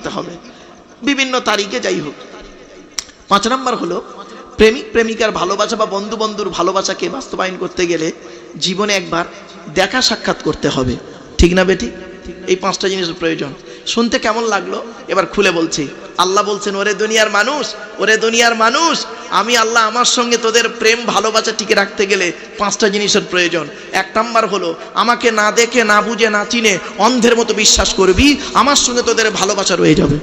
করতে হবে বিভিন্ন তারিখে, যাই হোক। 5 নম্বর হলো প্রেমিক প্রেমিকার ভালোবাসা বা বন্ধু বন্ধুর ভালোবাসাকে বাস্তবায়ন করতে গেলে জীবনে একবার দেখা সাক্ষাৎ করতে হবে, ঠিক না বেটি? এই 5টা জিনিসের প্রয়োজন। শুনতে কেমন লাগলো এবার খুলে বলছি। আল্লাহ বলছেন, ওরে দুনিয়ার মানুষ, ওরে দুনিয়ার মানুষ, আমি আল্লাহ আমার সঙ্গে তোদের প্রেম ভালোবাসা টিকে রাখতে গেলে 5টা জিনিসের প্রয়োজন। 1 নাম্বার হলো আমাকে না দেখে না বুঝে না চিনে অন্ধের মতো বিশ্বাস করবি, আমার সঙ্গে তোদের ভালোবাসা রয়ে যাবে।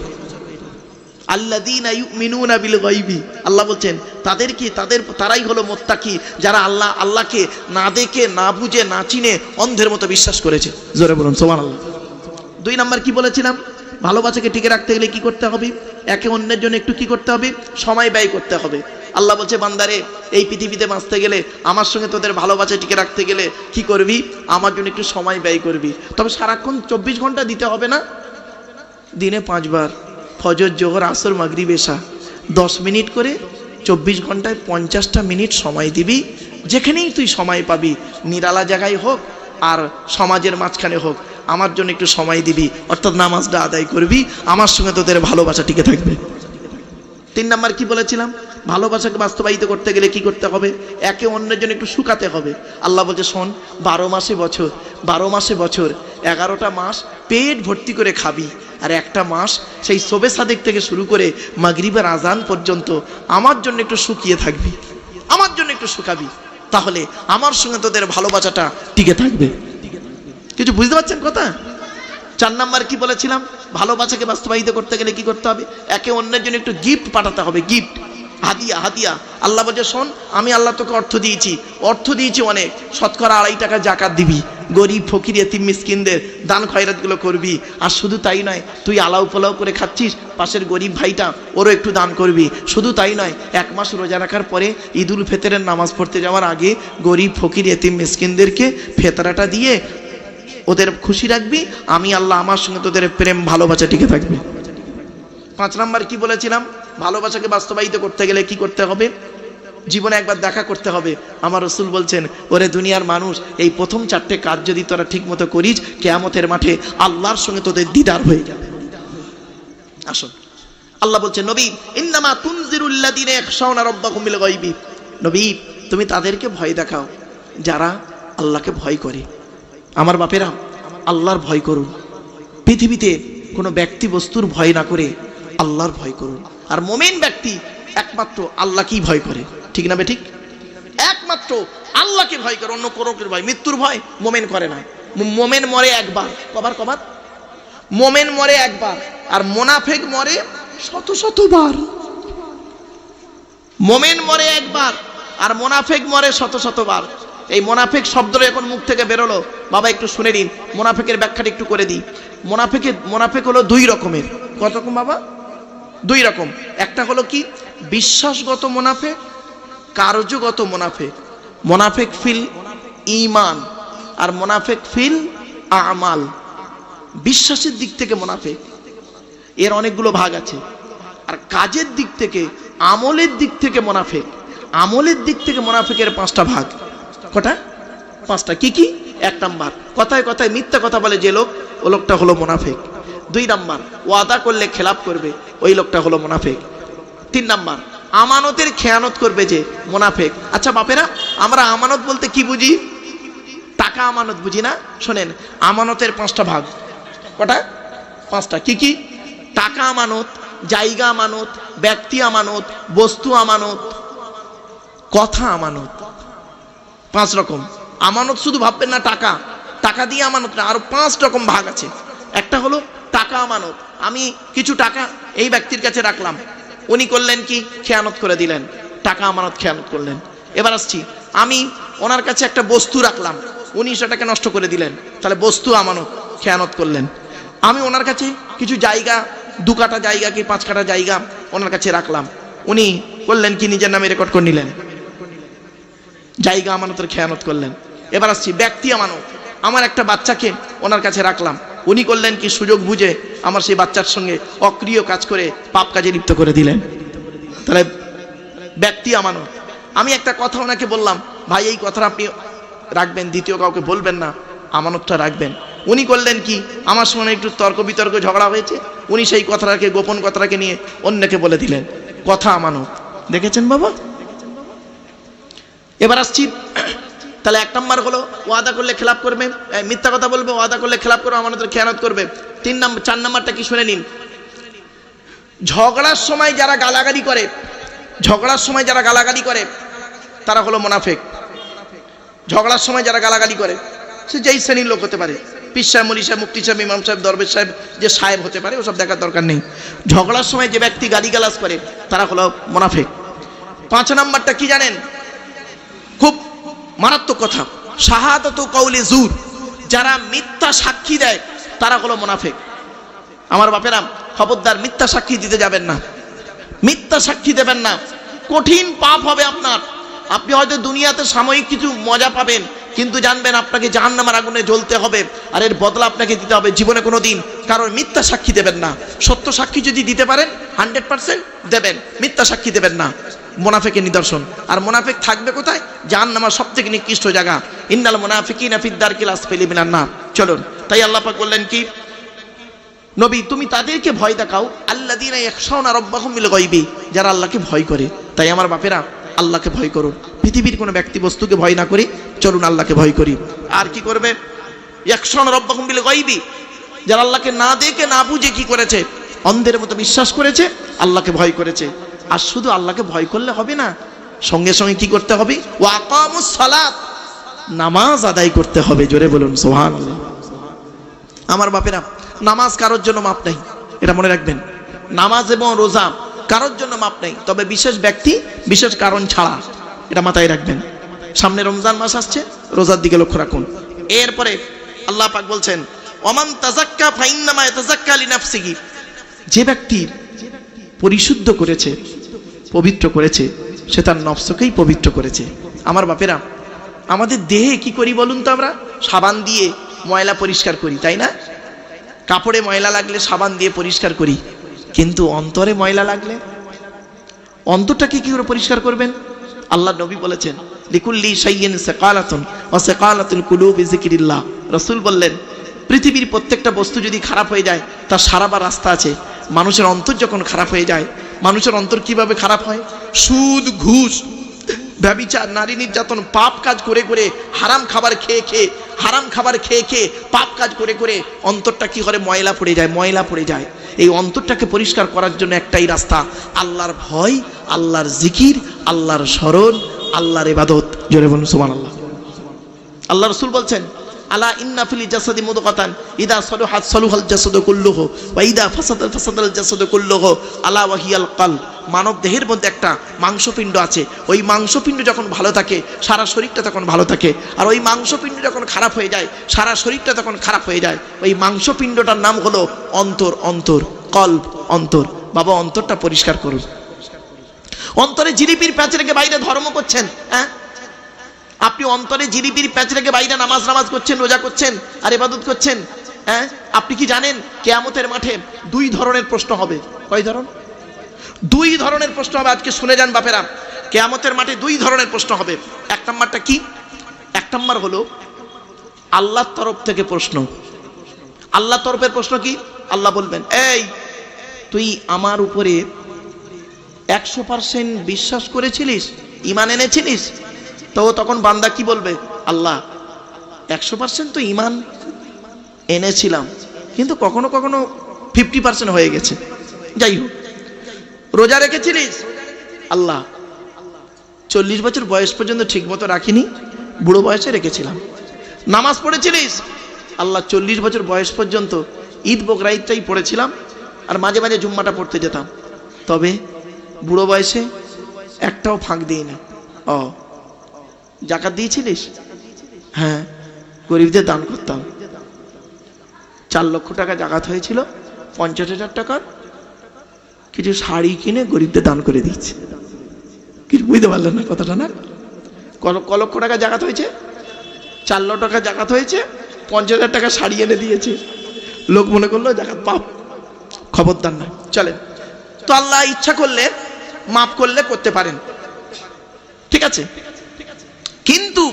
আল্লাযীনা ইউমিনুনা বিল গায়বি, আল্লাহ বলছেন তারাই হলো মুত্তাকি, যারা আল্লাহকে না দেখে না বুঝে না চিনে অন্ধের মতো বিশ্বাস করেছে। জোরে বলুন সুবহানাল্লাহ। 2 নাম্বার কি বলেছিলাম? ভালোবাসাকে টিকে রাখতে গেলে কি করতে হবে? একে অন্যের জন্য একটু কি করতে হবে? সময় ব্যয় করতে হবে। আল্লাহ বলছে, বান্দারে এই পৃথিবীতে বাঁচতে গেলে, আমার সঙ্গে তোদের ভালোবাসা টিকে রাখতে গেলে কি করবি? আমার জন্য একটু সময় ব্যয় করবি। তবে সারাক্ষণ 24 ঘন্টা দিতে হবে না, দিনে 5 বার ফজর, জোহর, আসর, মাগরিব, এশা 10 মিনিট করে 24 ঘন্টায় 50টা মিনিট সময় দিবি। যেখানেই তুই সময় পাবি, নিরালা জায়গায় হোক আর সমাজের মাঝখানে হোক, আমার জন্য একটু সময় দিবি, অর্থাৎ নামাজটা আদায় করবি, আমার সঙ্গে তোদের ভালোবাসা টিকে থাকবে। 3 নাম্বার কি বলেছিলাম? ভালোবাসাকে বাস্তবায়িত করতে গেলে কি করতে হবে? একে অন্যের জন্য একটু শুকাতে হবে। আল্লাহ বলছে, শোন, 12 মাসে বছর 11টা মাস পেট ভর্তি করে খাবি, আর একটা মাস সেই শবে সাদেক থেকে শুরু করে মাগরিবের আজান পর্যন্ত আমার জন্য একটু শুকিয়ে থাকবি, আমার জন্য একটু শুকাবি, তাহলে আমার সঙ্গে তোদের ভালোবাসাটা টিকে থাকবে। কিছু বুঝতে পারছেন কথা? 4 নাম্বার কি বলেছিলাম? ভালোবাসাকে বাস্তবায়িত করতে গেলে কি করতে হবে? একে অন্যের জন্য একটু গিফট পাঠাতে হবে, গিফট, হাদিয়া। আল্লাহ বলছে, শোন, আমি আল্লাহ তোকে অর্থ দিয়েছি অনেক, শতকরা 2.5 টাকা জাকাত দিবি, গরিব ফকির এতিম মিসকিনদের দান খয়রাতগুলো করবি। আর শুধু তাই নয়, তুই আলাউ পোলাও করে খাচ্ছিস, পাশের গরিব ভাইটা ওরও একটু দান করবি। শুধু তাই নয়, 1 মাস রোজা রাখার পরে ঈদুল ফিতরের নামাজ পড়তে যাওয়ার আগে গরিব ফকির এতিম মিসকিনদেরকে ফেতরাটা দিয়ে ওদের খুশি রাখবি। আমি আল্লাহ আমার সঙ্গে তোদের প্রেম ভালোবাসা টিকে থাকবে। 5 নাম্বার কি বলেছিলাম? ভালোবাসাকে বাস্তবায়িত করতে গেলে কি করতে হবে? জীবনে একবার দেখা করতে হবে। আমার রাসূল বলছেন, ওরে দুনিয়ার মানুষ, এই প্রথম 4টে কাজ যদি তোরা ঠিক মতো করিস, কিয়ামতের মাঠে আল্লাহর সঙ্গে তোদের দিদার হয়ে যাবে। আসুন, আল্লাহ বলছেন, নবী, ইন্নামা তুনজিরুল্লাযিনা ইয়াখশাউনা রাব্বাহুম বিল গায়বি, নবী তুমি তাদেরকে ভয় দেখাও যারা আল্লাহকে ভয় করে। আমার বাপেরা, আল্লাহর ভয় করুন। পৃথিবীতে কোনো ব্যক্তি বস্তুর ভয় না করে আল্লাহর ভয় করুন। আর মুমিন ব্যক্তি একমাত্র আল্লাহকেই ভয় করে, ঠিক না বেঠিক? একমাত্র আল্লাহকে ভয় করে, অন্য কারোর ভয়, মৃত্যুর ভয় মুমিন করে না। মুমিন মরে একবার, কবার? মুমিন মরে একবার, আর মুনাফিক মরে শতবার। মুমিন মরে একবার আর মুনাফিক মরে শতবার। এই মুনাফিক শব্দটা এখন মুখ থেকে বেরোলো, বাবা একটু শুনে নিন, মুনাফিকের ব্যাখ্যাটা একটু করে দিই। মুনাফিক হলো 2 রকমের। কত রকম বাবা? 2 রকম। একটা হলো কি? বিশ্বাসগত মুনাফিক, কার্যগত মুনাফিক। মুনাফিক ফিল ঈমান আর মুনাফিক ফিল আমাল। বিশ্বাসের দিক থেকে মুনাফিক, এর অনেকগুলো ভাগ আছে। আর কাজের দিক থেকে, আমলের দিক থেকে মুনাফিক, আমলের দিক থেকে মুনাফিকের 5টা ভাগ। কটা? 5টা। কি? 1 নাম্বার, কথায় কথায় মিথ্যা কথা বলে যে লোক, ও লোকটা হলো মুনাফিক। 2 নাম্বার, ওয়াদা করলে খেলাপ করবে, ওই লোকটা হলো মুনাফিক। 3 নাম্বার, আমানতের খেয়ানত করবে যে, মুনাফিক। আচ্ছা বাপেরা, আমরা আমানত বলতে কি বুঝি? টাকা আমানত বুঝি না? শোনেন, আমানতের 5টা ভাগ। কটা? 5টা। কি? টাকা আমানত, জায়গা আমানত, ব্যক্তি আমানত, বস্তু আমানত, কথা আমানত। 5 রকম আমানত। শুধু ভাববেন না টাকা দিয়ে আমানত না, আরো 5 রকম ভাগ আছে। একটা হলো টাকা আমানত, আমি কিছু টাকা এই ব্যক্তির কাছে রাখলাম, উনি করলেন কি? খেয়ানত করে দিলেন, টাকা আমানত খেয়ানত করলেন। এবার আসছি, আমি ওনার কাছে একটা বস্তু রাখলাম, উনি সেটাকে নষ্ট করে দিলেন, তাহলে বস্তু আমানত, খেয়ানত করলেন। আমি ওনার কাছে কিছু জায়গা, 2 কাঠা জায়গা কি 5 কাঠা জায়গা ওনার কাছে রাখলাম, উনি করলেন কি? নিজের নামে রেকর্ড করে নিলেন, জায়গা আমানতের খেয়ানত করলেন। এবার আসছি ব্যক্তি আমানত, আমার একটা বাচ্চাকে ওনার কাছে রাখলাম, উনি করলেন কি? সুযোগ বুঝে আমার সেই বাচ্চার সঙ্গে অক্রিয় কাজ করে পাপ কাজে লিপ্ত করে দিলেন, তাহলে ব্যক্তি আমানত। আমি একটা কথা ওনাকে বললাম, ভাই এই কথাটা আপনি রাখবেন, দ্বিতীয় কাউকে বলবেন না, আমানতটা রাখবেন। উনি করলেন কি, আমার সঙ্গে একটু তর্ক বিতর্ক ঝগড়া হয়েছে, উনি সেই কথাটাকে, গোপন কথাটাকে নিয়ে অন্যকে বলে দিলেন। কথা আমানত, দেখেছেন বাবা। এবার আসছি, তাহলে 1 নম্বর হলো ওয়াদা করলে খেলাপ করবে, মিথ্যা কথা বলবে, ওয়াদা করলে খেলাপ করবে, আমানতের খেয়ানত করবে। 4 নম্বরটা কি শুনে নিন, ঝগড়ার সময় যারা গালাগালি করে, ঝগড়ার সময় যারা গালাগালি করে তারা হলো মুনাফিক। ঝগড়ার সময় যারা গালাগালি করে, সে যেই শ্রেণীর লোক হতে পারে, পীর সাহেব, মলি সাহেব, মুফতি সাহেব, ইমাম সাহেব, দরবেশ সাহেব, যে সাহেব হতে পারে, ওসব দেখার দরকার নেই। ঝগড়ার সময় যে ব্যক্তি গালিগালাজ করে তারা হলো মুনাফিক। 5 নম্বরটা কি জানেন, খুব মারাত্মক কথা, শাহাদাতু কওলি জুর, যারা মিথ্যা সাক্ষী দেয় তারা হলো মুনাফিক। আমার বাপেরা, খবরদার মিথ্যা সাক্ষী দিতে যাবেন না, মিথ্যা সাক্ষী দেবেন না, কঠিন পাপ হবে আপনার। আপনি হয়তো দুনিয়াতে সাময়িক কিছু মজা পাবেন, কিন্তু জানবেন আপনাকে জাহান্নামের আগুনে জ্বলতে হবে, আর এর বদলা আপনাকে দিতে হবে জীবনে কোনোদিন। কারণ মিথ্যা সাক্ষী দেবেন না, সত্য সাক্ষী যদি দিতে পারেন 100% দেবেন, মিথ্যা সাক্ষী দেবেন না। মুনাফিকের নিদর্শন। আর মুনাফিক থাকবে কোথায়? জাহান্নামের সবথেকে নিকৃষ্ট জায়গা। ইন্নাল মুনাফিকিনা ফিদ দারকিল আসফালি মিনান নার। চলুন, তাই আল্লাহ পাক বললেন কি, নবী তুমি তাদেরকে ভয় দেখাও, আল্লাযীনা ইয়াখশাউনা রাব্বাহুম বিল গায়বি, যারা আল্লাহকে ভয় করে। তাই আমার বাপেরা, আল্লাহকে ভয় করুন, পৃথিবীর কোনো ব্যক্তি বস্তুকে ভয় না করি, চলুন আল্লাহকে ভয় করি। আর কি করবে? ইয়াখশাউনা রাব্বাহুম বিল গায়বি, যারা আল্লাহকে না দেখে না বুঝে কি করেছে, অন্ধের মতো বিশ্বাস করেছে, আল্লাহকে ভয় করেছে। আর শুধু আল্লাহকে ভয় করলে হবে না, সঙ্গে সঙ্গে কি করতে হবে? ওয়া আকামুস সালাত, নামাজ আদায় করতে হবে। জোরে বলুন সুবহানাল্লাহ। আমার বাপেরা, নামাজ কারোর জন্য মাপ নাই, এটা মনে রাখবেন। নামাজ এবং রোজা কারোর জন্য মাপ নাই, তবে বিশেষ ব্যক্তি, বিশেষ কারণ ছাড়া, এটা মাথায় রাখবেন। সামনে রমজান মাস আসছে, রোজার দিকে লক্ষ্য রাখুন। এরপরে আল্লাহ পাক বলছেন, ওমান তাযাক্কা ফাইন্নামা ইয়াতাযাক্কা লিনাফসিহি, যে ব্যক্তি পরিশুদ্ধ করেছে, পবিত্র করেছে, সে তার নফসকেই পবিত্র করেছে। আমার বাপেরা, আমাদের দেহে কি করি বলুন তো? আমরা সাবান দিয়ে ময়লা পরিষ্কার করি, তাই না? কাপড়ে ময়লা লাগলে সাবান দিয়ে পরিষ্কার করি, কিন্তু অন্তরে ময়লা লাগলে অন্তরটাকে কি করে পরিষ্কার করবেন? আল্লাহ নবী বলেছেন, লিকুল্লি শাইইন সাকালাতুন ওয়া সাকালাতুল কুলুবি যিকরিল্লাহ। রাসূল বললেন, পৃথিবীর প্রত্যেকটা বস্তু যদি খারাপ হয়ে যায়, তার সারাবার রাস্তা আছে। মানুষের অন্তর যখন খারাপ হয়ে যায়, মানুষের অন্তর কিভাবে খারাপ হয়? সুদ, ঘুষ, ব্যভিচার, নারী নির্যাতন, পাপ কাজ করে করে, হারাম খাবার খেয়ে খেয়ে, হারাম খাবার খেয়ে খেয়ে, পাপ কাজ করে করে অন্তরটা কি করে? ময়লা পড়ে যায়, ময়লা পড়ে যায়। এই অন্তরটাকে পরিষ্কার করার জন্য একটাই রাস্তা, আল্লাহর ভয়, আল্লাহর জিকির, আল্লাহর স্মরণ, আল্লাহর ইবাদত। জোরে বলুন সুবহানাল্লাহ। আল্লাহ রাসূল বলছেন, আলা ইন্না ফিল জাসাদি মুদগাতান ইদা সালুহাত সালুহাল জাসাদু কুল্লুহু ওয়া ইদা ফাসাদাত ফাসাদাল জাসাদু কুল্লুহু আলা ওয়া হিয়াল কলব। মানব দেহের মধ্যে একটা মাংসপিণ্ড আছে, ওই মাংসপিণ্ড যখন ভালো থাকে, সারা শরীরটা তখন ভালো থাকে। আর ওই মাংসপিণ্ড যখন খারাপ হয়ে যায়, সারা শরীরটা তখন খারাপ হয়ে যায়। ওই মাংসপিণ্ডটার নাম হলো অন্তর। অন্তর, কলব, অন্তর। বাবা, অন্তরটা পরিষ্কার করুন। অন্তরে জিলিপির প্যাচ রেখে বাইরে ধর্ম করছেন, হ্যাঁ? আপনি অন্তরে জিলিপির প্যাচ রেখে বাইরে নামাজ করছেন, রোজা করছেন, আর ইবাদত করছেন, হ্যাঁ? আপনি কি জানেন কিয়ামতের মাঠে 2 ধরনের প্রশ্ন হবে? কয় ধরন? 2 ধরনের প্রশ্ন হবে। আজকে শুনে যান বাপেরা, কিয়ামতের মাঠে 2 ধরনের প্রশ্ন হবে। 1 নম্বরটা কি? 1 নম্বর হলো আল্লাহর তরফ থেকে প্রশ্ন। আল্লাহর তরফের প্রশ্ন কি? আল্লাহ বলবেন, এই তুই আমার উপরে 100% বিশ্বাস করেছিলিস, ঈমান এনেছিলিস? তো তখন বান্দা কি বলবে? আল্লাহ, 100% তো ঈমান এনেছিলাম, কিন্তু কখনো কখনো 50% হয়ে গেছে। যাই হোক। রোজা রেখেছিলিস? আল্লাহ, 40 বছর বয়স পর্যন্ত ঠিক মতো রাখিনি, বুড়ো বয়সে রেখেছিলাম। নামাজ পড়েছিলিস? আল্লাহ, 40 বছর বয়স পর্যন্ত ঈদ বকরা ঈদটাই পড়েছিলাম, আর মাঝে মাঝে জুম্মাটা পড়তে যেতাম, তবে বুড়ো বয়সে একটাও ফাঁক দিই না। ও, জাকাত দিয়েছিলিস? হ্যাঁ, গরিবদের দান করতাম। 4 লক্ষ টাকা জাকাত হয়েছিল, 50,000 টাকার কিছু শাড়ি কিনে গরিবদের দান করে দিচ্ছে। কিছু বুঝতে পারলেন না কথাটা? না, ক লক্ষ টাকা জাকাত হয়েছে? 4 লক্ষ টাকা জাকাত হয়েছে, 50,000 টাকা শাড়ি এনে দিয়েছে। লোক মনে করলো জাকাত পাপ। খবরদার না, চলেন। তো আল্লাহ ইচ্ছা করলে, মাফ করলে করতে পারেন, ঠিক আছে। কিন্তু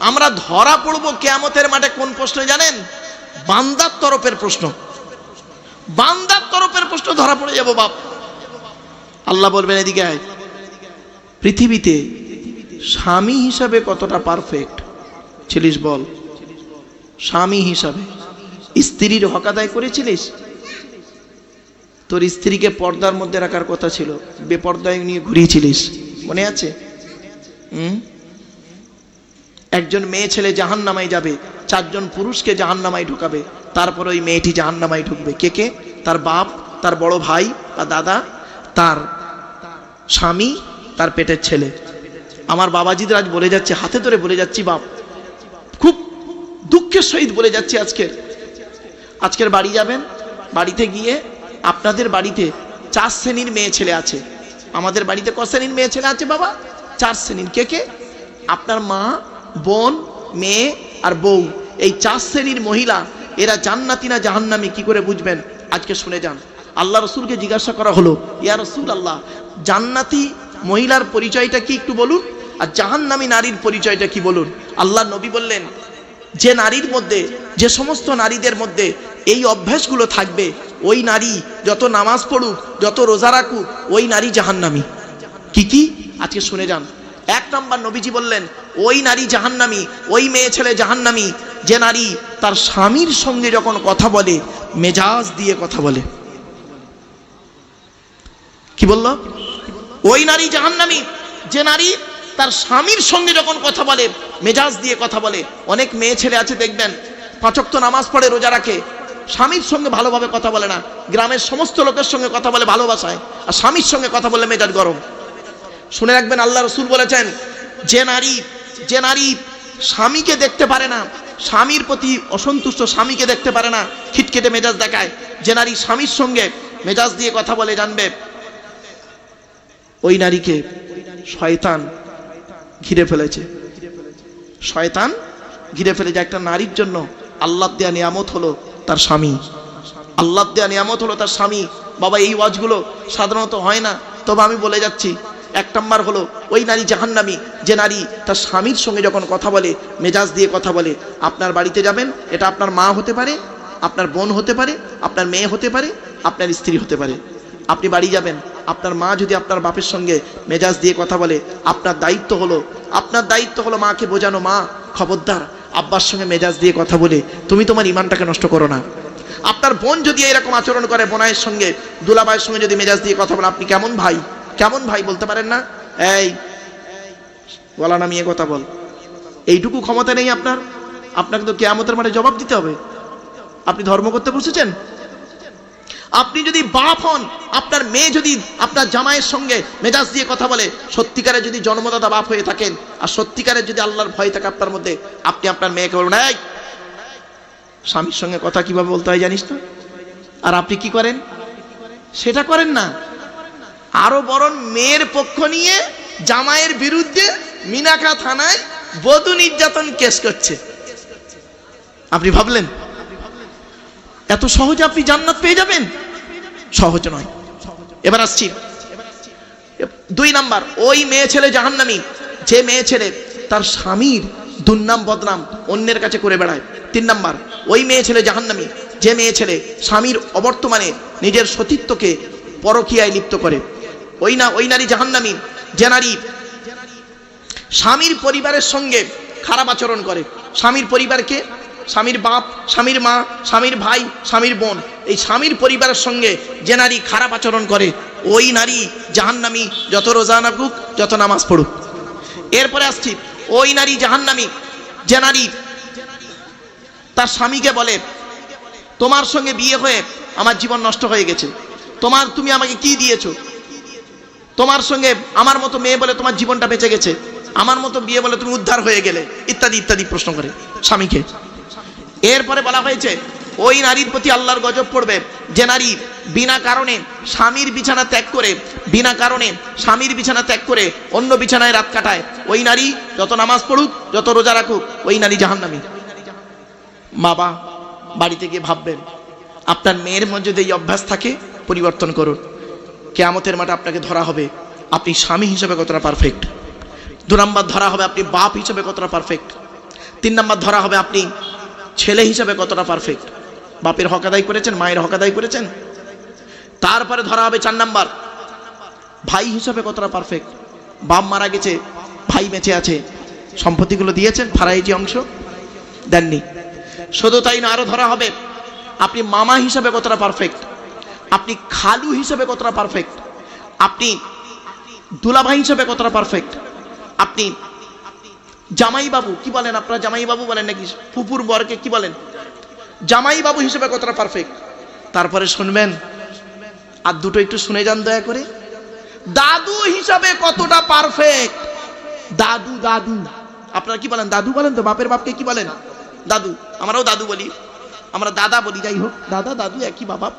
আমরা ধরা পড়বো কিয়ামতের মাঠে কোন প্রশ্ন জানেন? বান্দার তরফের প্রশ্ন, বান্দার তরফের প্রশ্ন ধরা পড়ে যাব বাপ। আল্লাহ বলবেন এদিকে আয়, পৃথিবীতে স্বামী হিসাবে কতটা পারফেক্ট ছিলিস বল। স্বামী হিসাবে স্ত্রীর হক আদায় করেছিলিস? তোর স্ত্রীকে পর্দার মধ্যে রাখার কথা ছিল, বেপর্দায় নিয়ে ঘুরিয়েছিলিস, মনে আছে? একজন মেয়ে ছেলে জাহান্নামায় যাবে, 4 জন পুরুষকে জাহান্নামায় ঢুকাবে, তারপর ওই মেয়েটি জাহান্নামায় ঢুকবে। কে কে? তার বাপ, তার বড় ভাই বা দাদা, তার স্বামী, তার পেটের ছেলে। আমার বাবাজিদের আজ বলে যাচ্ছে, হাতে ধরে বলে যাচ্ছি বাপ, খুব দুঃখের সহিত বলে যাচ্ছি। আজকের বাড়ি যাবেন, বাড়িতে গিয়ে আপনাদের বাড়িতে 4 শ্রেণীর মেয়ে ছেলে আছে। আমাদের বাড়িতে ক শ্রেণীর মেয়ে ছেলে আছে বাবা? 4 শ্রেণীর। কে কে? আপনার মা, বোন, মেয়ে আর বউ, এই 4 শ্রেণীর মহিলা। এরা জান্নাতি না জাহান্নামী কি করে বুঝবেন? আজকে শুনে যান। আল্লাহ রসুলকে জিজ্ঞাসা করা হলো, ইয়া রসুল আল্লাহ, জান্নাতি মহিলার পরিচয়টা কি একটু বলুন, আর জাহান্নামী নারীর পরিচয়টা কি বলুন। আল্লাহ নবী বললেন, যে নারীর মধ্যে, যে সমস্ত নারীদের মধ্যে এই অভ্যাসগুলো থাকবে, ওই নারী যত নামাজ পড়ুক, যত রোজা রাখুক, ওই নারী জাহান্নামী। কি কি? আজকে শুনে যান। 1 নম্বর নবীজি বললেন, ওই নারী জাহান্নামী, ওই মেয়ে ছেলে জাহান্নামী যে নারী তার স্বামীর সঙ্গে যখন কথা বলে মেজাজ দিয়ে কথা বলে। কি বলল? ওই নারী জাহান্নামী যে নারী তার স্বামীর সঙ্গে যখন কথা বলে মেজাজ দিয়ে কথা বলে। অনেক মেয়ে ছেলে আছে দেখবেন 5 ওয়াক্ত নামাজ পড়ে, রোজা রাখে, স্বামীর সঙ্গে ভালোভাবে কথা বলে না। গ্রামের সমস্ত লোকের সঙ্গে কথা বলে ভালোবাসায়, আর স্বামীর সঙ্গে কথা বলে মেজাজ গরম। শুনে রাখবেন, আল্লাহ রসুল বলেছেন, যে নারী স্বামীকে দেখতে পারে না, স্বামীর প্রতি অসন্তুষ্ট, স্বামীকে দেখতে পারে না, খিটখিটে মেজাজ দেখায়, যে নারী স্বামীর সঙ্গে মেজাজ দিয়ে কথা বলে, জানবে ওই নারীকে শয়তান ঘিরে ফেলেছে। শয়তান ঘিরে ফেলেছে। একটা নারীর জন্য আল্লাহ দেয়া নিয়ামত হলো তার স্বামী। আল্লাহ দেয়া নিয়ামত হলো তার স্বামী। বাবা, এই ওয়াজগুলো সাধারণত হয় না, তবে আমি বলে যাচ্ছি। 1 নম্বর হলো ওই নারী জাহান্নামী যে নারী তার স্বামীর সঙ্গে যখন কথা বলে মেজাজ দিয়ে কথা বলে। আপনার বাড়িতে যাবেন, এটা আপনার মা হতে পারে, আপনার বোন হতে পারে, আপনার মেয়ে হতে পারে, আপনার স্ত্রী হতে পারে। আপনি বাড়ি যাবেন, আপনার মা যদি আপনার বাপের সঙ্গে মেজাজ দিয়ে কথা বলে, আপনার দায়িত্ব হলো মাকে বোঝানো, মা খবরদার আব্বার সঙ্গে মেজাজ দিয়ে কথা বলে তুমি তোমার ইমানটাকে নষ্ট করো না। আপনার বোন যদি এরকম আচরণ করে, বোনাইয়ের সঙ্গে, দুলাভাইয়ের সঙ্গে যদি মেজাজ দিয়ে কথা বলে, আপনি কেমন ভাই বলতে পারেন না? এই গলা নামিয়ে কথা বল, এইটুকু ক্ষমতা নেই আপনার? আপনাকে তো কিয়ামতের মাঠে জবাব দিতে হবে। আপনি ধর্ম করতে বসেছেন? আপনি যদি বাপ হন, আপনার মেয়ে যদি আপনার জামাইয়ের সঙ্গে মেজাজ দিয়ে কথা বলে, সত্যিকারের যদি জন্মদাতা বাপ হয়ে থাকেন, আর সত্যিকারের যদি আল্লাহর ভয় থাকে আপনার মধ্যে, আপনি আপনার মেয়েকে বলুন, এই স্বামীর সঙ্গে কথা কিভাবে বলতে হয় জানিস না? আর আপনি কি করেন? সেটা করেন না। আরো বরং মেয়ের পক্ষ নিয়ে জামাইয়ের বিরুদ্ধে মিনাখা থানায় বধূ নির্যাতন কেস করছে। আপনি ভাবলেন এত সহজে আপনি জান্নাত পেয়ে যাবেন? সহজ নয়। এবার আসছি 2 নাম্বার, ওই মেয়ে ছেলে জাহান্নামী যে মেয়ে ছেলে তার স্বামীর দুর্নাম বদনাম অন্যের কাছে করে বেড়ায়। 3 নাম্বার, ওই মেয়ে ছেলে জাহান্নামী যে মেয়ে ছেলে স্বামীর অবর্তমানে নিজের সতীত্বকে পরকীয়ায় লিপ্ত করে। ওই নারী জাহান্নামী যে নারী স্বামীর পরিবারের সঙ্গে খারাপ আচরণ করে। স্বামীর পরিবারকে, স্বামীর বাপ, স্বামীর মা, স্বামীর ভাই, স্বামীর বোন, এই স্বামীর পরিবারের সঙ্গে যে নারী খারাপ আচরণ করে, ওই নারী জাহান্নামী, যত রোজা রাখুক, যত নামাজ পড়ুক। এরপরে আসছি, ওই নারী জাহান্নামী যে নারী তার স্বামীকে বলে, তোমার সঙ্গে বিয়ে হয়ে আমার জীবন নষ্ট হয়ে গেছে, তুমি আমাকে কি দিয়েছো? তোমার সঙ্গে আমার মতো মেয়ে বলে তোমার জীবনটা বেঁচে গেছে, আমার মতো বিয়ে বলে তুমি উদ্ধার হয়ে গেলে, ইত্যাদি ইত্যাদি প্রশ্ন করে স্বামীকে। এরপরে বলা হয়েছে, ওই নারীর প্রতি আল্লাহর গজব পড়বে যে নারী বিনা কারণে স্বামীর বিছানা ত্যাগ করে অন্য বিছানায় রাত কাটায়। ওই নারী যত নামাজ পড়ুক, যত রোজা রাখুক, ওই নারী জাহান্নামী। বাবা, বাড়িতে গিয়ে ভাববেন, আপনার মেয়ের মধ্যে যদি এই অভ্যাস থাকে, পরিবর্তন করুন। কিয়ামতের মাঠে আপনাকে ধরা হবে আপনি স্বামী হিসেবে কতটা পারফেক্ট। 2 নাম্বার ধরা হবে আপনি বাপ হিসেবে কতটা পারফেক্ট। 3 নাম্বার ধরা হবে আপনি ছেলে হিসেবে কতটা পারফেক্ট। বাপের হক আদায় করেছেন, মায়ের হক আদায় করেছেন। তারপরে ধরা হবে 4 নাম্বার, ভাই হিসাবে কতটা পারফেক্ট। বাপ মারা গেছে, ভাই বেঁচে আছে, সম্পত্তিগুলো দিয়েছেন, ফারাইজি অংশ দেননি। শুধু তাই না, আরো ধরা হবে আপনি মামা হিসাবে কতটা পারফেক্ট, আপনি খালু হিসাবে কতটা পারফেক্ট, আপনি দুলাভাই হিসাবে কতটা পারফেক্ট, আপনি জামাই বাবু কি বলেন, আপনারা জামাই বাবু বলেন নাকি, ফুপুর বরকে কি বলেন, জামাই বাবু হিসেবে কতটা পারফেক্ট। তারপরে শুনবেন, আর দুটো একটু শুনে যান দয়া করে, দাদু হিসাবে কতটা পারফেক্ট। দাদু, দাদু আপনারা কি বলেন, দাদু বলেন তো, বাপের বাপকে কি বলেন, দাদু। আমরাও দাদু বলি, আমরা দাদা বলি, যাই হোক দাদা দাদু একই বাবা।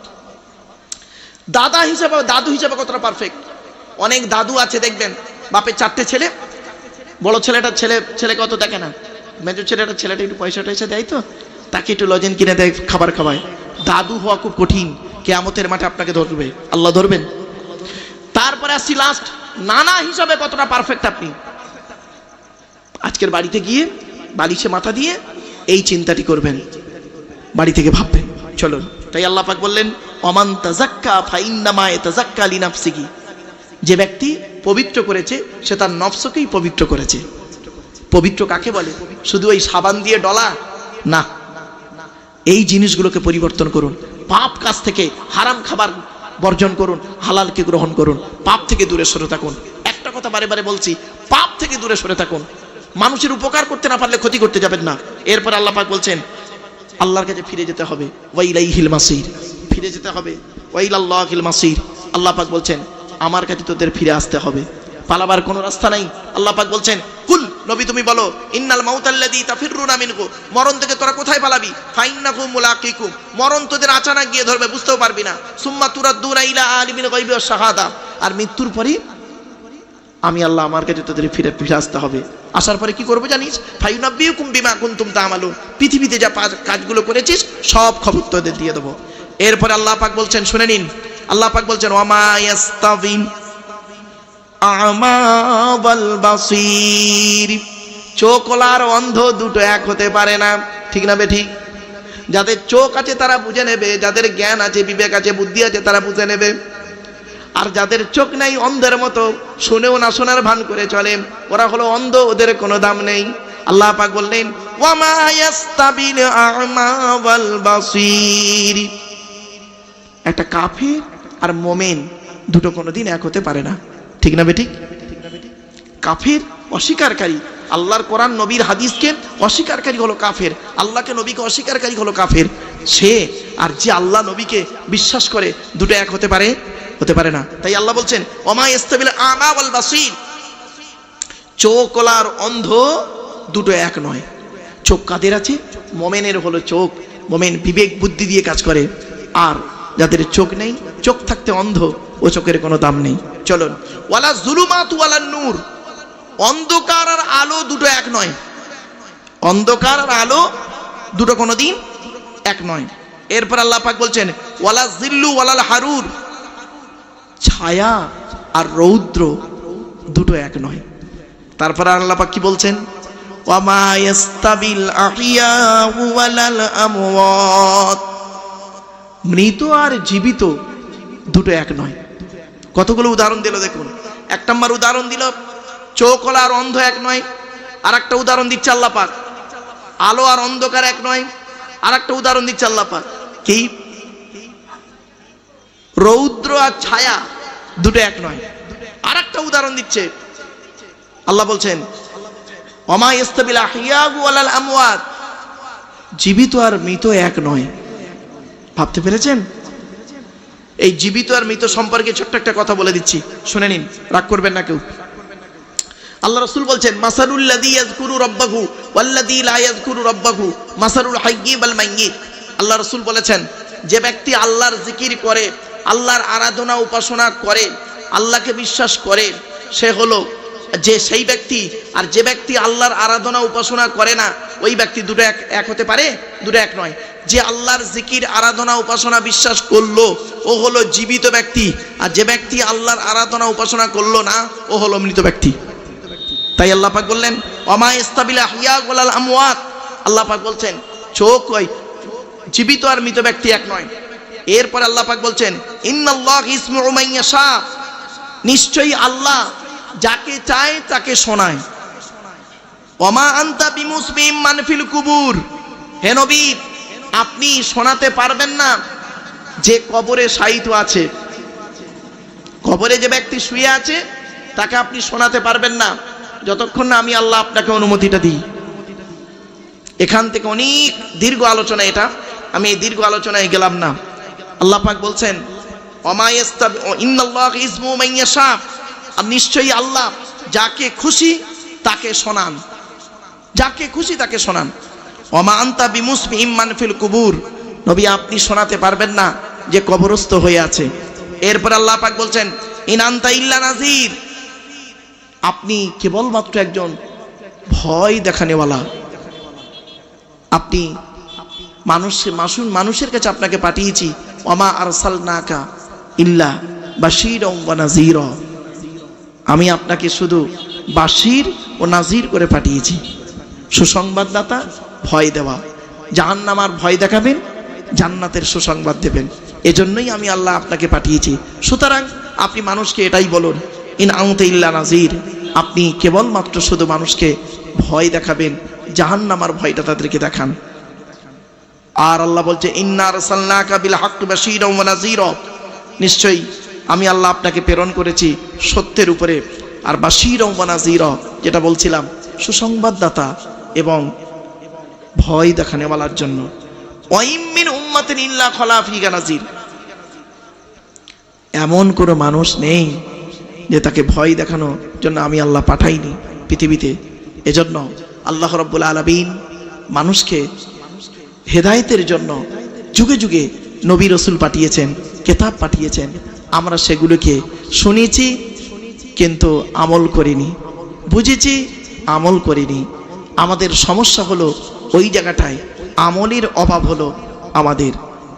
দাদা হিসাবে, দাদু হিসাবে কতটা পারফেক্ট। অনেক দাদু আছে দেখবেন, বাপের 4টে ছেলে, বড় ছেলেটার ছেলেকে অত দেখে না, মেজর ছেলেটা একটু পয়সা টয়সা দেয় তো, তাকে একটু লজেন কিনে দেয়, খাবার খাওয়ায়। দাদু হওয়া খুব কঠিন, কিয়ামতের মাঠে আপনাকে ধরবে, আল্লাহ ধরবেন। তারপরে আসছি লাস্ট, নানা হিসাবে কতটা পারফেক্ট আপনি। আজকের বাড়িতে গিয়ে বালিশে মাথা দিয়ে এই চিন্তাটি করবেন, বাড়ি থেকে ভাববেন। চলুন, তাই আল্লাহ পাক বললেন, ওমান তাযাক্কা ফাইন্নামা ইয়াতাযাক্কা লিনাফসিহি, যে ব্যক্তি পবিত্র করেছে সে তার নফসকেই পবিত্র করেছে। পবিত্র কাকে বলে? শুধু ওই সাবান দিয়ে ডলা না, এই জিনিসগুলোকে পরিবর্তন করুন। পাপ কাজ থেকে, হারাম খাবার বর্জন করুন, হালালকে গ্রহণ করুন, পাপ থেকে দূরে সরে থাকুন। একটা কথা বারে বারে বলছি, পাপ থেকে দূরে সরে থাকুন। মানুষের উপকার করতে না পারলে ক্ষতি করতে যাবেন না। এরপর আল্লাহ পাক বলছেন, আল্লাহর কাছে ফিরে যেতে হবে, ওয়াইলাইহিল মাসির, ফিরে যেতে হবে, ওয়াইলাল্লাহিল মাসির। আল্লাহ পাক বলছেন, আমার কাছে তোদের ফিরে আসতে হবে, পালাবার কোনো রাস্তা নাই। আল্লাহ পাক বলছেন, কুল, নবী তুমি বলো, ইন্নাল মাউতাল্লাযী তাফিররুনা মিনহু, মরণ থেকে তোরা কোথায় পালাবি, ফাইন্নাহু মুলাকিকুম, মরণ তোদের আচানক গিয়ে ধরবে, বুঝতেও পারবি না। সুম্মা তুরাদ্দুনা ইলা আলিমিল গায়বি ওয়াশ শাহাদা, আর মৃত্যুর পরে আমি আল্লাহ আমার কাছে তোদের ফিরে আসতে হবে। আসার পরে কি করবো জানিস, ফায়ুনাব্বিউকুম বিমা কুনতুম তা'মালুন, পৃথিবীতে যা কাজগুলো করেছিস সব খবর তোদের দিয়ে দেবো। এরপরে আল্লাহ পাক বলছেন, শুনে নিন, আল্লাহ পাক বলছেন, ওয়ামা ইয়াস্তাবিল আ'মা ওয়াল বাসীর, চোখওয়ালা আর অন্ধ দুটো এক হতে পারে না, ঠিক না বেঠিক? যাদের চোখ আছে তারা বুঝে নেবে, যাদের জ্ঞান আছে, বিবেক আছে, বুদ্ধি আছে, তারা বুঝে নেবে। আর যাদের চোখ নাই, অন্ধের মতো শুনেও না শোনার ভান করে চলে, ওরা হলো অন্ধ, ওদের কোনো দাম নেই। আল্লাহ পাক বললেন, ওয়ামা ইয়াস্তাবিল আ'মা ওয়াল বাসীর, একটা কাফির আর মুমিন দুটো কোনোদিন এক হতে পারে না, ঠিক না বেঠিক? কাফির অস্বীকারী, আল্লাহর কোরআন নবীর হাদিসকে অস্বীকারী হলো কাফের, আল্লাহকে নবীকে অস্বীকারী হলো কাফের। সে আর যে আল্লাহ নবীকে বিশ্বাস করে, দুটো এক হতে পারে না। তাই আল্লাহ বলছেন, ওমা ইস্তাবিল আ'মা ওয়াল বাসীর, চোখওয়ালা আর অন্ধ দুটো এক নয়। চোখ কাদের আছে? মুমিনের হলো চোখ, মুমিন বিবেক বুদ্ধি দিয়ে কাজ করে। আর যাদের চোখ নেই, চোখ থাকতে অন্ধ, ও চোখের কোনো দাম নেই। চলুন, ওয়ালা যুলুমাতু ওয়ালান নূর, অন্ধকার আর আলো দুটো এক নয়, অন্ধকার আর আলো দুটো কোনোদিন এক নয়। এরপর আল্লাহ পাক বলছেন, ওয়ালা জিল্লু ওয়ালাল হারুর, ছায়া আর রৌদ্র দুটো এক নয়। তারপর আল্লাহ পাক কি বলছেন, ওয়ামা ইয়াস্তাবিল আহিয়া ওয়ালাল আমওয়াত, মৃত আর জীবিত দুটো এক নয়। কতগুলো উদাহরণ দিল দেখুন। 1 নম্বর উদাহরণ দিল, চোখওয়ালা আর অন্ধ এক নয়। আর একটা উদাহরণ দিচ্ছে আল্লাহ পাক, আলো আর অন্ধকার এক নয়। আর একটা উদাহরণ দিচ্ছে আল্লাহ পাক, কি, রৌদ্র আর ছায়া দুটো এক নয়। আর একটা উদাহরণ দিচ্ছে আল্লাহ, বলছেন, ওমা ইস্তাবিল আহিয়া ওয়ালাল আমওয়াত, জীবিত আর মৃত এক নয়। ভাবতে পেরেছেন? এই জীবিত আর মৃত সম্পর্কে ছোট্ট একটা কথা বলে দিচ্ছি, শুনে নিন, রাগ করবেন না কেউ। আল্লাহ রাসূল বলছেন, মাসালুল লাযী ইয়াযকুরু রাব্বাহু ওয়াল্লাযী লা ইয়াযকুরু রাব্বাহু মাসালুল হাইয়্যি ওয়াল মাইয়্যিত। আল্লাহ রাসূল বলেছেন, যে ব্যক্তি আল্লাহর জিকির করে, আল্লাহর আরাধনা উপাসনা করে, আল্লাহকে বিশ্বাস করে, সে হলো যে সেই ব্যক্তি। আর যে ব্যক্তি আল্লাহর আরাধনা উপাসনা করে না, ওই ব্যক্তি দুটো এক হতে পারে, দুটো এক নয়। যে আল্লাহর জিকির আরাধনা উপাসনা বিশ্বাস করলো, ও হলো জীবিত ব্যক্তি। আর যে ব্যক্তি আল্লাহর আরাধনা উপাসনা করলো না, ও হলো মৃত ব্যক্তি। তাই আল্লাহ পাক বললেন, ওমা ইস্তাবিল আহিয়া ওয়ালাল আমওয়াত, আল্লাহ পাক বলছেন, চোখ জীবিত আর মৃত ব্যক্তি এক নয়। এরপর আল্লাহ পাক বলছেন ইন্নাল্লাহ ইসমু মান ইয়াশা, নিশ্চয়ই আল্লাহ যাকে চায় তাকে শোনায়। ওমা আনতা বিমুসমিম মান ফিল কুবুর, হে নবী আপনি শোনাতে পারবেন না যে কবরে শায়িত আছে, কবরে যে ব্যক্তি শুয়ে আছে তাকে আপনি শোনাতে পারবেন না যতক্ষণ না আমি আল্লাহ আপনাকে অনুমতিটা দিই। এখান থেকে অনেক দীর্ঘ আলোচনা, এটা আমি এই দীর্ঘ আলোচনায় গেলাম না। আল্লাহ পাক বলছেন ইন্নাল্লাহ ইসমু মান ইয়াশা, আর নিশ্চয়ই আল্লাহ যাকে খুশি তাকে শোনান, যাকে খুশি তাকে শোনান। ওমা আনতা বিমুসমিম মান ফিল কুবুর, নবী আপনি শোনাতে পারবেন না যে কবরস্থ হয়ে আছে। এরপর আল্লাহ পাক বলছেন ইন আনতা ইল্লা নাযীর, আপনি কেবলমাত্র একজন ভয় দেখানেওয়ালা। আপনি মানুষের কাছে আপনাকে পাঠিয়েছি। ওমা আরসালনাকা ইল্লা বাশীরা ওয়া নাযীরা, আমি আপনাকে শুধু বাশীর ও নাযীর করে পাঠিয়েছি, সুসংবাদদাতা, ভয় দেওয়া। জাহান্নামার ভয় দেখাবেন, জান্নাতের সুসংবাদ দেবেন, এজন্যই আমি আল্লাহ আপনাকে পাঠিয়েছি। সুতরাং আপনি মানুষকে এটাই বলুন ইন আনতা ইল্লা নাযীর, আপনি কেবলমাত্র শুধু মানুষকে ভয় দেখাবেন, জাহান্নামার ভয়টা তাদেরকে দেখান। আর আল্লাহ বলছে ইন্না আরসালনাকা বিল হাক্কি বাশীরা ওয়া নাযীরা, নিশ্চয়ই আমি আল্লাহ আপনাকে প্রেরণ করেছি সত্যের উপরে, আর বাশীরা ওয়া নাযীরা যেটা বলছিলাম সুসংবাদদাতা এবং ভয় দেখানেওয়ালার জন্য। ওয়াইম মিন উম্মাতিন ইল্লা খালা ফিহা নাযীর, এমন কোনো মানুষ নেই যে তাকে ভয় দেখানোর জন্য আমি আল্লাহ পাঠাইনি পৃথিবীতে। এজন্য আল্লাহ রাব্বুল আলামিন মানুষকে হেদায়েতের জন্য যুগে যুগে নবী রাসূল পাঠিয়েছেন, কিতাব পাঠিয়েছেন। আমরা সেগুলোকে শুনেছি কিন্তু আমল করিনি, বুঝেছি আমল করিনি। আমাদের সমস্যা হলো ওই জায়গাটায় আমলের অভাব হলো আমাদের।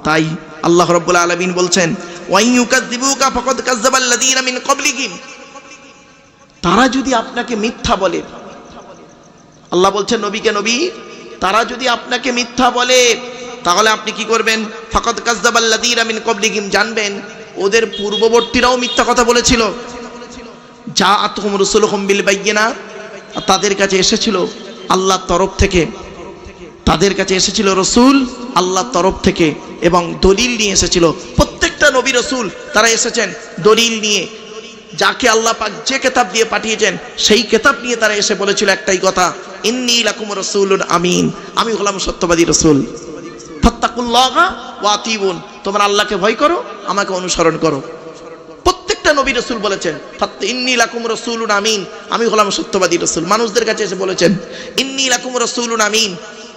তাই আল্লাহ রাব্বুল আলামিন বলছেন ওয়া ইউকাযযিবুকা ফাকাদ কাযযাবাল্লাযীনা মিন ক্বাবলিহিম, তারা যদি আপনাকে মিথ্যা বলে, আল্লাহ বলছেন নবীকে, নবী তারা যদি আপনাকে মিথ্যা বলে তাহলে আপনি কি করবেন? ফাকাদ কাযযাবাল্লাযীনা মিন ক্বাবলিহিম, জানবেন ওদের পূর্ববর্তীরাও মিথ্যা কথা বলেছিল। জাআতুহুম রাসূলুহুম বিল বায়্যিনাত, তাদের কাছে এসেছিল আল্লাহর তরফ থেকে, তাদের কাছে এসেছিল রসুল আল্লাহর তরফ থেকে এবং দলিল নিয়ে এসেছিল। প্রত্যেকটা নবী রসুল তারা এসেছেন দলিল নিয়ে, যাকে আল্লাহ পাক যে কিতাব দিয়ে পাঠিয়েছেন সেই কিতাব নিয়ে তারা এসে বলেছিল একটাই কথা, ইন্নী লাকুম রাসূলুন আমিন, আমি হলাম সত্যবাদী রসুল। ফাত্তাকুল্লাহা ওয়া আতিউন, তোমরা আল্লাহকে ভয় করো, আমাকে অনুসরণ করো। প্রত্যেকটা নবী রসুল বলেছেন ইন্নী লাকুম রাসূলুন আমিন, আমি হলাম সত্যবাদী রসুল। মানুষদের কাছে এসে বলেছেন ইন্নী লাকুম রাসূলুন আমিন,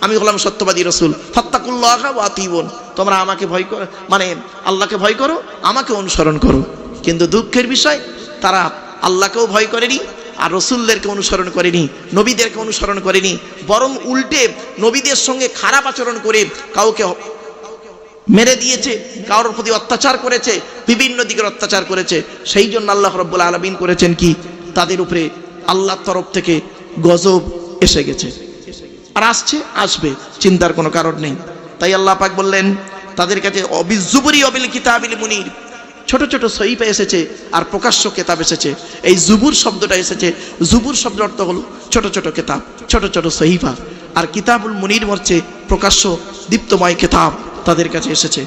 আমি হলাম সত্যবাদী রসুল। ফাত্তাকুল্লাহা ওয়া আতিউন, তোমরা আমাকে ভয় করো, মানে আল্লাহকে ভয় করো, আমাকে অনুসরণ করো। কিন্তু দুঃখের বিষয় তারা আল্লাহকেও ভয় করেনি আর রসুলদেরকে অনুসরণ করেনি, নবীদেরকে অনুসরণ করেনি, বরং উল্টে নবীদের সঙ্গে খারাপ আচরণ করে কাউকে মেরে দিয়েছে, কারোর প্রতি অত্যাচার করেছে, বিভিন্ন দিকের অত্যাচার করেছে। সেই জন্য আল্লাহ রাব্বুল আলামিন করেছেন কি, তাদের উপরে আল্লাহর তরফ থেকে গজব এসে গেছে, আর আসবে, চিন্তার কোনো কারণ নেই। তাই আল্লাহ পাক বললেন তাদের কাছে অবিজুবুরি অবিল কিতাবিল মুনির, ছোট ছোট সহিফা এসেছে আর প্রকাশ্য কিতাব এসেছে। এই জুবুর শব্দটা এসেছে, জুবুর শব্দের অর্থ হলো ছোট ছোট কিতাব, ছোট ছোট সহিফা, আর কিতাবুল মুনির হচ্ছে প্রকাশ্য দীপ্তময় কিতাব তাদের কাছে এসেছে।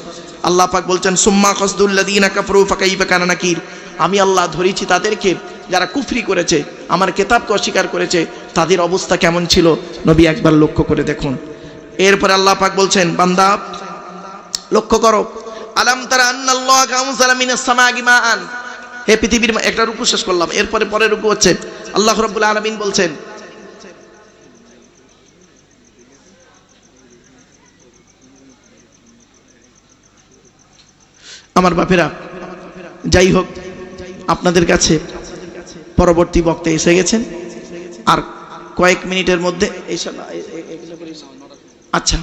আল্লাহ পাক বলছেন সুম্মা কসদুল্লাযীনা কাফারু ফাকাইফা কানা নাকির, আমি আল্লাহ ধরেছি তাদেরকে যারা কুফরি করেছে, আমার কিতাবকে অস্বীকার করেছে, তাদের অবস্থা কেমন ছিল নবী একবার লক্ষ্য করে দেখুন। এরপরে আল্লাহ পাক বলছেন বান্দা লক্ষ্য করো, আলাম তারা আন্নাল্লাহা আনজালা মিনাস সামাই মাআন, হে পৃথিবীর, একটা রুকু শেষ করলাম, এরপরে পরের রুকু হচ্ছে আল্লাহ রাব্বুল আলামিন বলছেন আমার বাপেরা, যাই হোক আপনাদের কাছে পরবর্তী বক্তা এসে গেছেন, আর কয়েক মিনিটের মধ্যে আচ্ছা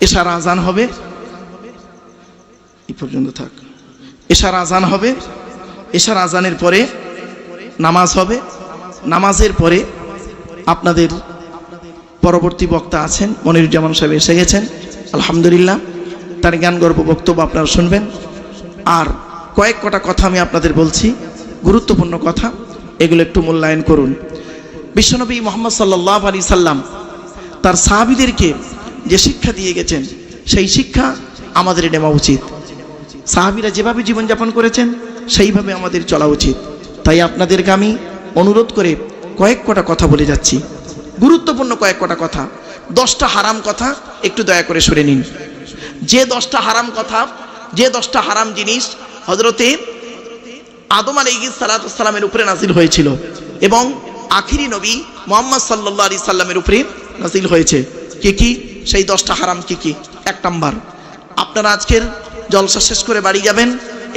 এশার আজান হবে, এই পর্যন্ত থাক। এশার আজান হবে, এশার আজানের পরে নামাজ হবে, নামাজের পরে আপনাদের পরবর্তী বক্তা আছেন মনিরুজ্জামান সাহেব এসে গেছেন, আলহামদুলিল্লাহ, তার জ্ঞান গর্ব বক্তব্য আপনারা শুনবেন। আর কয়েক কটা কথা আমি আপনাদের বলছি, গুরুত্বপূর্ণ কথা, এগুলো একটু মূল্যায়ন করুন। বিশ্বনবী মুহাম্মদ সাল্লাল্লাহু আলাইহি সাল্লাম তার সাহাবীদেরকে যে শিক্ষা দিয়ে গেছেন, সেই শিক্ষা আমাদের নেওয়া উচিত। সাহাবীরা যেভাবে জীবনযাপন করেছেন সেইভাবে আমাদের চলা উচিত। তাই আপনাদেরকে আমি অনুরোধ করে কয়েক কটা কথা বলে যাচ্ছি, গুরুত্বপূর্ণ কয়েক কটা কথা। 10টা হারাম কথা একটু দয়া করে শুনে নিন। যে 10টা হারাম কথা, যে 10টা হারাম জিনিস হযরতে আদম আলাইহিস সালামের উপরে নাজিল হয়েছিল এবং আখিরি নবী মুহাম্মদ সাল্লাল্লাহু আলাইহি সাল্লামের উপরে নাজিল হয়েছে। কি কি সেই 10টা হারাম কি কি? 1 নাম্বার, আপনারা আজকের জলসা শেষ করে বাড়ি যাবেন,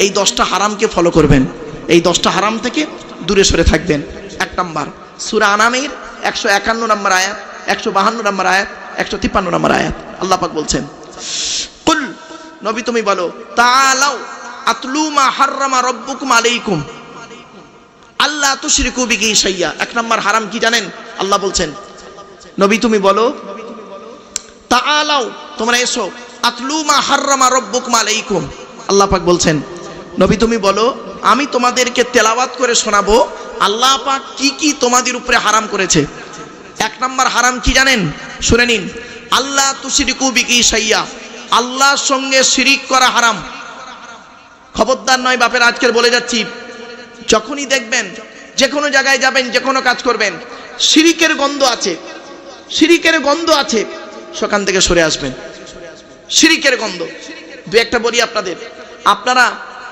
এই 10টা হারামকে ফলো করবেন, এই 10টা হারাম থেকে দূরে সরে থাকবেন। 1 নাম্বার, সূরা আনামের 151 নম্বর আয়াত, 152 নম্বর আয়াত, 153 নম্বর আয়াত। আল্লাহ পাক বলছেন, কুল, নবী তুমি বলো, তাআলাউ আতলু মা হাররামা রাব্বুকুম আলাইকুম আল্লাহ তুশরিকু বিহি শাইয়া। 1 নম্বর হারাম কি জানেন? আল্লাহ বলছেন, নবী তুমি বলো, তাআলাউ, তোমরা এসো, আতলু মা হাররামা রাব্বুকুম আলাইকুম। আল্লাহ পাক বলছেন, নবী তুমি বলো, আমি তোমাদেরকে তেলাওয়াত করে শোনাবো আল্লাহ পাক কি কি তোমাদের উপরে হারাম করেছে। 1 নম্বর হারাম কি জানেন? শুনে নিন, আল্লাহ তুশরিকু বিহি শাইয়া, আল্লাহর সঙ্গে শিরিক করা হারাম। খবরদার নয় বাপের, আজকের বলে যাচ্ছি, যখনই দেখবেন যে কোনো জায়গায় যাবেন, যে কোনো কাজ করবেন, শিরিকের গন্ধ আছে, শিরিকের গন্ধ আছে, সেখান থেকে সরে আসবেন। শিরিকের গন্ধ। দু একটা বলি আপনাদের,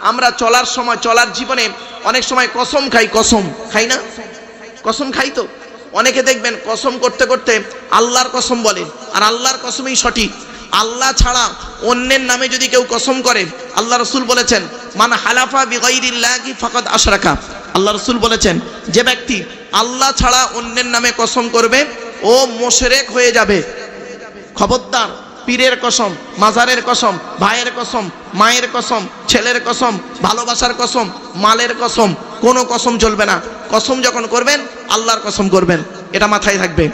আমরা চলার সময়, চলার জীবনে অনেক সময় কসম খাই, কসম খাই না? কসম খাই তো। অনেকে দেখবেন কসম করতে করতে আল্লাহর কসম বলেন, আর আল্লাহর কসমই সঠিক। আল্লাহ ছাড়া অন্যের নামে যদি কেউ কসম করে, আল্লাহ রাসূল বলেছেন, মান হালাফা বিগাইরিল্লাহি ফাকাদ আশরাকা। আল্লাহ রাসূল বলেছেন, যে ব্যক্তি আল্লাহ ছাড়া অন্যের নামে কসম করবে ও মুশরিক হয়ে যাবে। খবরদার, পীরের কসম, মাজারের কসম, ভাইয়ের কসম, মায়ের কসম, ছেলের কসম, ভালোবাসার কসম, মালের কসম, কোনো কসম চলবে না। কসম যখন করবেন আল্লাহর কসম করবেন, এটা মাথায় থাকবে।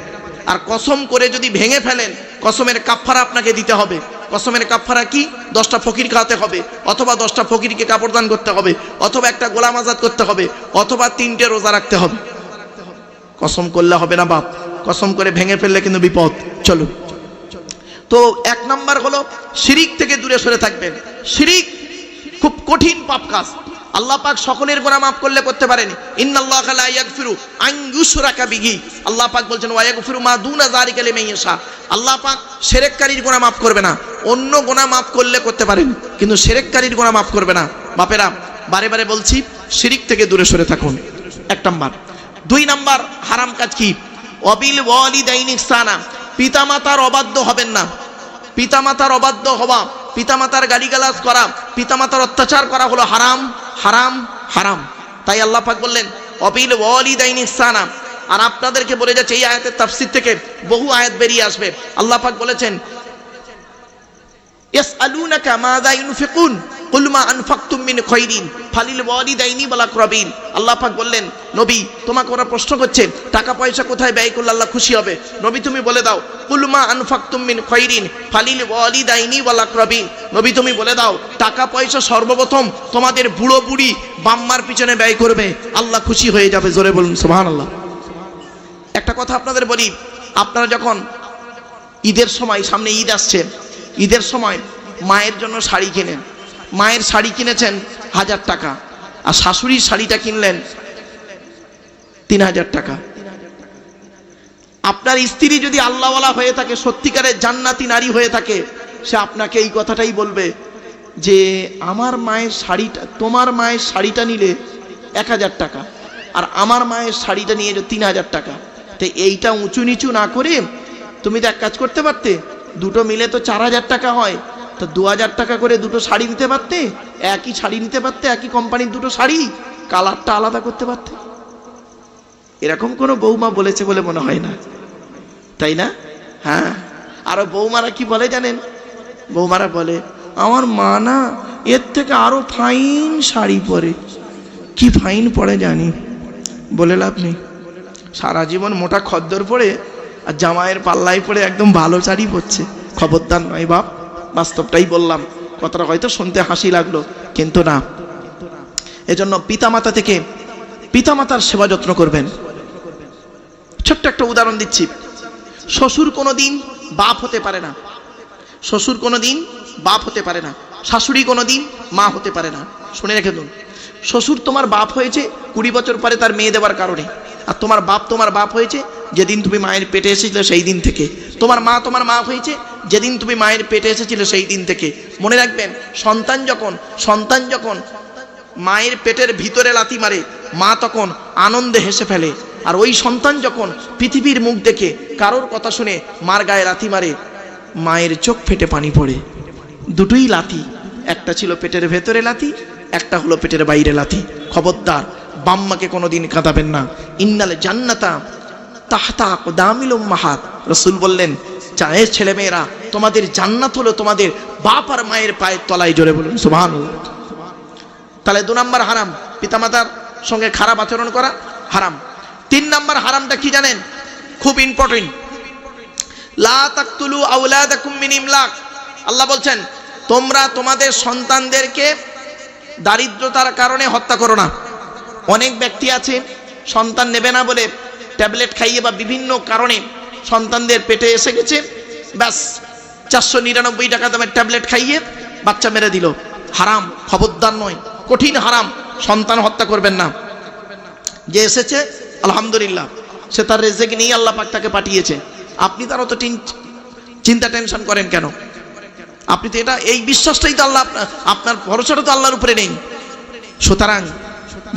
আর কসম করে যদি ভেঙে ফেলেন, কসমের কাফারা আপনাকে দিতে হবে। কসমের কাফারা কি? 10টা ফকির খাওয়াতে হবে, অথবা 10টা ফকিরকে কাপড় দান করতে হবে, অথবা একটা গোলাম আজাদ করতে হবে, অথবা 3টে রোজা রাখতে হবে। কসম করলে হবে না বাপ, কসম করে ভেঙে ফেললে কিন্তু বিপদ। চলো, তো 1 নাম্বার হলো শিরিক থেকে দূরে সরে থাকবেন। শিরিক খুব কঠিন পাপ কাজ। আল্লাহ পাক সকলের গুনাহ মাফ করলে করতে পারেন। ইন্নাল্লাহা লা ইয়াগফিরু আন ইউশরাকা বিহি। আল্লাহ পাক বলছেন, ওয়া ইয়াগফিরু মা দুনা যালিকা লিমান ইয়াশা। আল্লাহ পাক শিরককারীর গুনাহ মাফ করবে না। অন্য গুনাহ মাফ করলে করতে পারেন, কিন্তু শিরককারীর গুনাহ মাফ করবে না। বাপেরা, বারে বারে বলছি, শিরিক থেকে দূরে সরে থাকুন। 1 নাম্বার। 2 নাম্বার হারাম কাজ কি? ওয়াবিল ওয়ালিদাইনি ইহসানা। পিতামাতার অবাধ্য হবেন না। পিতামাতার অবাধ্য হওয়া, পিতামাতার গালিগালাজ করা, পিতামাতার অত্যাচার করা হলো হারাম, হারাম, হারাম। তাই আল্লাহ পাক বললেন, ওয়াবিল ওয়ালিদাইনি ইহসানা। আর আপনাদেরকে বলে যাচ্ছে, এই আয়াতের তাফসীর থেকে বহু আয়াত বেরিয়ে আসবে। আল্লাহ পাক বলেছেন, ইয়াসআলুনাকা মাযা ইউনফিকুন কুল মা আনফাকতুম মিন খায়রিন ফালিল ওয়ালিদাইনি ওয়াল আকরাবিন। আল্লাহ পাক বললেন, নবী তোমাকে ওরা প্রশ্ন করছে টাকা পয়সা কোথায় ব্যয় করলে আল্লাহ খুশি হবে। নবী তুমি বলে দাও, কুল মা আনফাকতুম মিন খায়রিন ফালিল ওয়ালিদাইনি ওয়াল আকরাবিন। নবী তুমি বলে দাও, টাকা পয়সা সর্বপ্রথম তোমাদের বুড়ো বুড়ি বাম্মার পিছনে ব্যয় করবে, আল্লাহ খুশি হয়ে যাবে। জোরে বলুন সুবহানাল্লাহ। একটা কথা আপনাদের বলি, আপনারা যখন ঈদের সময়, সামনে ঈদ আসছে, ঈদের সময় মায়ের জন্য শাড়ি কেনেন, মায়ের শাড়ি কিনেছেন 1000 টাকা, আর শাশুড়ির শাড়িটা কিনলেন 3000 টাকা। আপনার স্ত্রী যদি আল্লাহওয়ালা হয়ে থাকে, সত্যিকারের জান্নাতি নারী হয়ে থাকে, সে আপনাকে এই কথাটাই বলবে যে আমার মায়ের শাড়িটা, তোমার মায়ের শাড়িটা নিলে 1000 টাকা, আর আমার মায়ের শাড়িটা নিয়ে 3000 টাকা। তো এইটা উঁচু নিচু না করে তুমি তো এক কাজ করতে পারতে, দুটো মিলে তো 4000 টাকা হয়, তো 2000 টাকা করে দুটো শাড়ি নিতে পারতে, একই শাড়ি নিতে পারতে, একই কোম্পানির দুটো শাড়ি, কালারটা আলাদা করতে পারতে। এরকম কোনো বৌমা বলেছে বলে মনে হয় না, তাই না? হ্যাঁ। আরো বৌমারা কি বলে জানেন? বৌমারা বলে, আমার মা না এর থেকে আরো ফাইন শাড়ি পরে। কি ফাইন পরে জানি, বলে লাভ নেই। সারা জীবন মোটা খদ্দর পরে আর জামাইয়ের পাল্লায় পরে একদম ভালো শাড়ি পরছে। খবরদার নয় বাপ। বাস্তবটাই বললাম। কথাটা হয়তো শুনতে হাসি লাগলো, কিন্তু না। এজন্য পিতামাতার সেবা যত্ন করবেন। ছোট্ট একটা উদাহরণ দিচ্ছি। শ্বশুর কোনোদিন বাপ হতে পারে না, শ্বশুর কোনোদিন বাপ হতে পারে না, শাশুড়ি কোনোদিন মা হতে পারে না। শুনে রেখে দিন, শ্বশুর তোমার বাপ হয়েছে 20 বছর পরে তার মেয়ে দেওয়ার কারণে, আর তোমার বাপ হয়েছে যেদিন তুমি মায়ের পেটে এসেছিলে সেই দিন থেকে। তোমার মা হয়েছে যেদিন তুমি মায়ের পেটে এসেছিলে সেই দিন থেকে। মনে রাখবেন, সন্তান যখন মায়ের পেটের ভিতরে লাথি মারে, মা তখন আনন্দে হেসে ফেলে। আর ওই সন্তান যখন পৃথিবীর মুখ দেখে কারোর কথা শুনে মার গায়ে লাথি মারে, মায়ের চোখ ফেটে পানি পড়ে। দুটোই লাথি, একটা ছিল পেটের ভেতরে লাথি, একটা হলো পেটের বাইরে লাথি। খবরদার, বাম্মাকে কোনোদিন কাঁদাবেন না। ইন্নাল জান্নাতা তাহতা আকদামিল উম্মাহাত। রাসূল বললেন, চায়ের ছেলে মেয়েরা, তোমাদের জান্নাত হলো তোমাদের বাপ আর মায়ের পায়ের তলায়। জোরে বলুন সুবহানাল্লাহ। তাহলে 2 নম্বর হারাম, পিতামাতার সঙ্গে খারাপ আচরণ করা হারাম। 3 নম্বর হারামটা কি জানেন? খুব ইম্পর্টেন্ট। লা তাকতুলু আওলাদাকুম মিন ইমলাক। আল্লাহ বলছেন, তোমরা তোমাদের সন্তানদেরকে দারিদ্রতার কারণে হত্যা করো না। অনেক ব্যক্তি আছে সন্তান নেবে না বলে ট্যাবলেট খাইয়ে বা বিভিন্ন কারণে সন্তানদের পেটে এসে গেছে, ব্যাস 499 টাকা দামের ট্যাবলেট খাইয়ে বাচ্চা মেরে দিল। হারাম, খবরদার নয়, কঠিন হারাম। সন্তান হত্যা করবেন না। যে এসেছে আলহামদুলিল্লাহ, সে তার রেজেক নিয়ে আল্লাহ পাক তাকে পাঠিয়েছে। আপনি তার অত চিন্তা টেনশন করেন কেন? আপনি তো এই বিশ্বাসটাই তো আল্লাহ, আপনার ভরসাটা তো আল্লাহর উপরে নেই। সুতরাং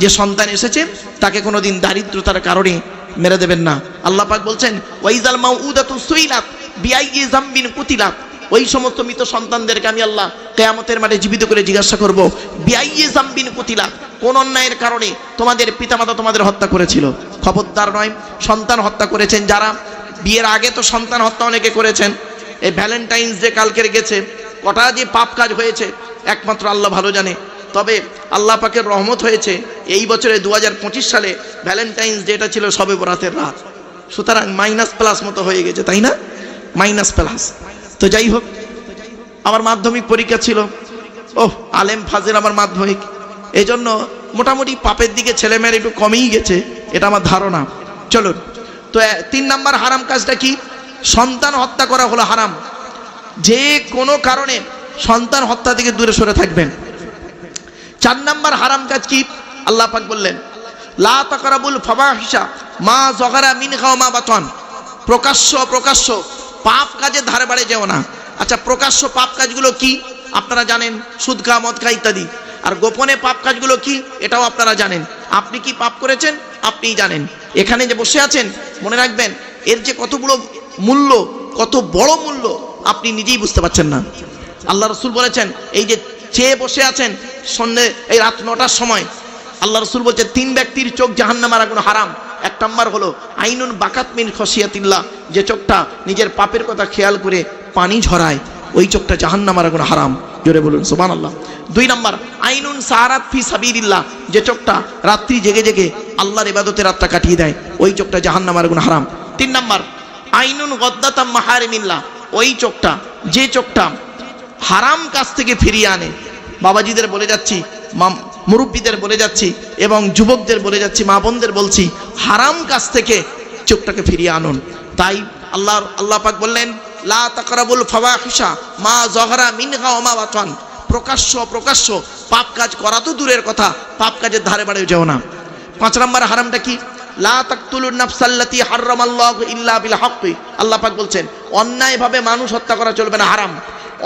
যে সন্তান এসেছে তাকে কোনোদিন দারিদ্রতার কারণে মেরে দেবেন না। আল্লাহ পাক বলছেন, ওয়াইজাল মাউউদাতু সুইলাত বিআইয়ি যামবিন কুতিলাত। ওই সমস্ত মৃত সন্তানদেরকে আমি আল্লাহ কিয়ামতের মাঠে জীবিত করে জিজ্ঞাসা করব, বিআইয়ি যামবিন কুতিলাত, কোন অন্যায়ের কারণে তোমাদের পিতামাতা তোমাদের হত্যা করেছিল। খবরদার নয়, সন্তান হত্যা করেছেন যারা, বিয়ের আগে তো সন্তান হত্যা অনেকে করেছেন। এই ভ্যালেন্টাইন্স ডে কালকের গেছে, কটা যে পাপ কাজ হয়েছে একমাত্র আল্লাহ ভালো জানে। তবে আল্লাহ পাকের রহমত হয়েছে, এই বছরে 2025 সালে ভ্যালেন্টাইন্স ডেটা ছিল শবে বরাতের রাত। সুতরাং মাইনাস+ মতো হয়ে গেছে, তাই না? মাইনাস+। তো যাই হোক, আমার মাধ্যমিক পরীক্ষা ছিল, আলেম ফাজের আমার মাধ্যমিক, এই জন্য মোটামুটি পাপের দিকে ছেলেমেয়ের একটু কমেই গেছে, এটা আমার ধারণা। চলুন, তো 3 নম্বর হারাম কাজটা কি? সন্তান হত্যা করা হলো হারাম। যে কোনো কারণে সন্তান হত্যা থেকে দূরে সরে থাকবেন। 4 নম্বর হারাম কাজ কি? আল্লাহ পাক বললেন, লা তাকরাবুল ফাওয়াহিশা মা যাগারা মিনহা ওয়া মা বাতান। প্রকাশ্য পাপ কাজে ধারে বাড়ে যেও না। আচ্ছা, প্রকাশ্য পাপ কাজগুলো কি আপনারা জানেন? সুদ খাওয়া, মদ খাওয়া ইত্যাদি। আর গোপনে পাপ কাজগুলো কি এটাও আপনারা জানেন। আপনি কি পাপ করেছেন আপনিই জানেন। এখানে যে বসে আছেন, মনে রাখবেন, এর যে কতগুলো মূল্য, কত বড় মূল্য আপনি নিজেই বুঝতে পারছেন না। আল্লাহ রাসূল বলেছেন, এই যে চেয়ে বসে আছেন সন্ধ্যে এই রাত 9টার সময়, আল্লাহ রাসূল বলছেন 3 ব্যক্তির চোখ জাহান্নামের আগুনে হারাম। 1 নম্বর হলো আইনুন বাকাত মিন খসিয়াতিল্লাহ, যে চোখটা নিজের পাপের কথা খেয়াল করে পানি ঝরায়, ওই চোখটা জাহান্নামের আগুনে হারাম। জোরে বলুন সুবহানাল্লাহ। 2 নম্বর আইনুন সাহারাত ফি সাবিলিল্লাহ, যে চোখটা রাত্রি জেগে জেগে আল্লাহর ইবাদতে রাতটা কাটিয়ে দেয়, ওই চোখটা জাহান্নামের আগুনে হারাম। 3 নম্বর আইনুন গদ্দাতাম মাহারিমিল্লাহ, ওই চোখটা, যে চোখটা হারাম কাজ থেকে ফিরিয়ে আনে। বাবাজিদের বলে যাচ্ছি, মুরব্বীদের বলে যাচ্ছি, এবং যুবকদের বলে যাচ্ছি, মা বোনদের বলছি, হারাম কাজ থেকে চোখটাকে ফিরিয়ে আনুন। তাই আল্লাহ পাক বললেন, লা তাকরাবুল ফাওয়াহিশা মা যাগারা মিনহা ওয়া মা বাতান। প্রকাশ্য পাপ কাজ করা তো দূরের কথা, পাপ কাজের ধারে বাড়ে যেও না। 5 নম্বর হারামটা কি? লা তাকতুলুন নাফসাল্লাতী হারামাল্লাহু ইল্লা বিল হক্কি। আল্লাহ পাক বলছেন, অন্যায়ভাবে মানুষ হত্যা করা চলবে না, হারাম।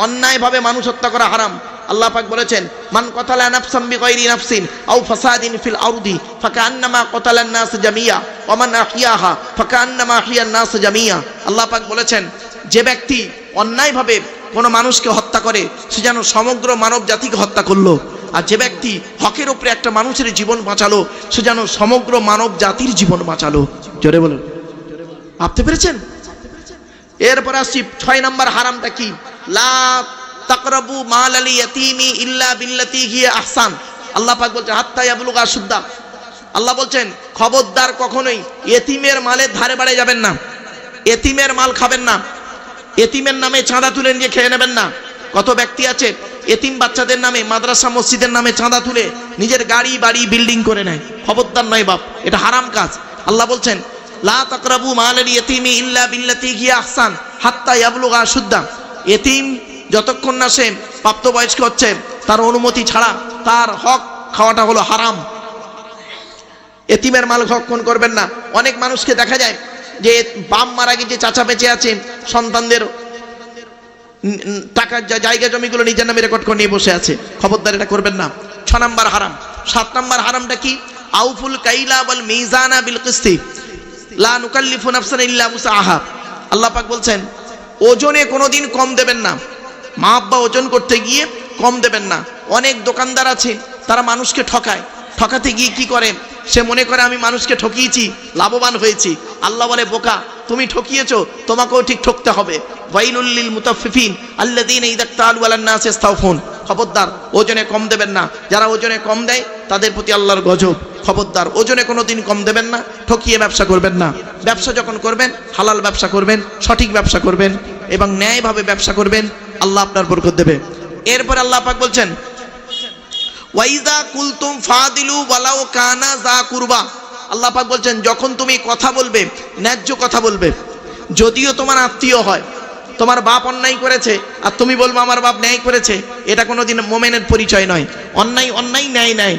অন্যায়ভাবে মানুষ হত্যা করা হারাম। আল্লাহ পাক বলেছেন, মান কতালা নাফসাম বিগাইরি নাফসিন আও ফাসাদিন ফিল আরদি ফাকান্নামা কতালান নাস জামিয়া ওয়া মান আহইয়াহা ফাকান্নামা আহইয়ান নাস জামিয়া। আল্লাহ পাক বলেছেন, যে ব্যক্তি অন্যায়ভাবে কোনো মানুষকে হত্যা করে, সে যেন সমগ্র মানব জাতিকে হত্যা করলো। আর যে ব্যক্তি হকের উপরে একটা মানুষের জীবন বাঁচালো, সে যেন সমগ্র মানব জাতির জীবন বাঁচালো। জোরে বলুন, ভাবতে পেরেছেন? এরপর আসছি 6 নম্বর হারামটা কি? লা তাকরাবু মালাল ইয়াতীমি ইল্লা বিল্লাতী হিয়া আহসান। আল্লাহ পাক বলছেন, হাত্তা ইয়াবলুগা আশুদ্দাহ। আল্লাহ বলছেন, খবরদার কখনোই এতিমের মালের ধারে বাড়ে যাবেন না, এতিমের মাল খাবেন না, এতিমের নামে চাঁদা তুলে নিয়ে খেয়ে নেবেন না। কত ব্যক্তি আছে এতিম বাচ্চাদের নামে মাদ্রাসা মসজিদের নামে চাঁদা তুলে নিজের গাড়ি বাড়ি বিল্ডিং করে নেয়। খবরদার নয় বাপ, এটা হারাম কাজ। আল্লাহ বলছেন লা তাকরাবু মালাল ইয়াতীমি ইল্লা বিল্লাতি হিয়া আহসান হাত্তা ইয়াবলুগা আশুদ্দা। এতিম যতক্ষণ না সে প্রাপ্তবয়স্ক হচ্ছে তার অনুমতি ছাড়া তার হক খাওয়াটা হলো হারাম। এতিমের মাল ভক্ষণ করবেন না। অনেক মানুষকে দেখা যায় যে বাপ মারা গেছে, চাচা বেঁচে আছে, সন্তানদের টাকার জায়গা জমিগুলো নিজের নামে রেকর্ড করে নিয়ে বসে আছে। খবরদার, এটা করবেন না। 6 নম্বর হারাম। 7 নম্বর হারামটা কি? আউফুল কাইলা ওয়াল মিজানা বিল কিসতি লা নুকাল্লিফু নাফসান ইল্লা উসআহা। আল্লাহ পাক বলছেন ওজনে কোনোদিন কম দেবেন না। মা আব্বা ওজন করতে গিয়ে কম দেবেন না। অনেক দোকানদার আছে তারা মানুষকে ঠকায়, ঠকাতে গিয়ে কি করে সে মনে করে আমি মানুষকে ঠকিয়েছি, লাভবান হয়েছি। আল্লাহ বলে বোকা, তুমি ঠকিয়েছো, তোমাকেও ঠিক ঠকতে হবে। ওয়াইলুল লিল মুতাফফিফিন আল্লাযীনা ইযা ইক্তালু আলান নাসি ইস্তাওফুন। খবরদার, ওজনে কম দেবেন না। যারা ওজনে কম দেয় তাদের প্রতি আল্লাহর গজব। খবরদার, ওজনে কোনোদিন কম দেবেন না, ঠকিয়ে ব্যবসা করবেন না। ব্যবসা যখন করবেন হালাল ব্যবসা করবেন, সঠিক ব্যবসা করবেন এবং ন্যায়ভাবে ব্যবসা করবেন, আল্লাহ আপনার বরকত দেবে। এরপর আল্লাহ পাক বলছেন ওয়াইদা কুলতুম ফাদিলু ওয়ালাউ কানা যা কুরবা। আল্লাহ পাক বলছেন যখন তুমি কথা বলবে ন্যায্য কথা বলবে, যদিও তোমার আত্মীয় হয়। তোমার বাপ অন্যায় করেছে আর তুমি বলবো আমার বাপ ন্যায় করেছে, এটা কোনোদিন মোমেনের পরিচয় নয়। অন্যায় অন্যায়, ন্যায় ন্যায়।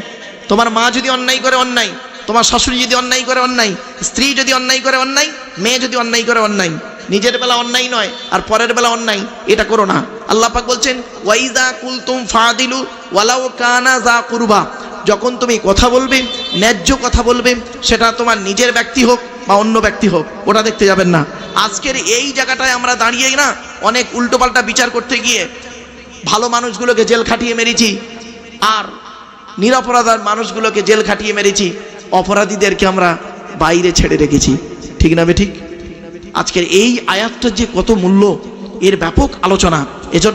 তোমার মা যদি অন্যায় করে অন্যায়, তোমার শাশুড়ি যদি অন্যায় করে অন্যায়, স্ত্রী যদি অন্যায় করে অন্যায়, মেয়ে যদি অন্যায় করে অন্যায়। নিজের বেলা অন্যায় নয় আর পরের বেলা অন্যায়, এটা করো না। আল্লাহ পাক বলছেন ওয়াইদা কুলতুম ফাদিলু ওয়ালাউ কানা যা কুরবা। যখন তুমি কথা বলবে ন্যায্য কথা বলবে, সেটা তোমার নিজের ব্যক্তি হোক বা অন্য ব্যক্তি হোক, ওটা দেখতে যাবেন না। আজকের এই জায়গাটায় আমরা দাঁড়িয়ে না অনেক উল্টোপাল্টা বিচার করতে গিয়ে ভালো মানুষগুলোকে জেল খাটিয়ে মেরেছি আর নিরপরাধ মানুষগুলোকে জেল খাটিয়ে মেরেছি, অপরাধীদেরকে আমরা বাইরে ছেড়ে রেখেছি। ঠিক না ঠিক? আজকের এই আয়াতটার যে কত মূল্য, এর ব্যাপক আলোচনা। এজন্য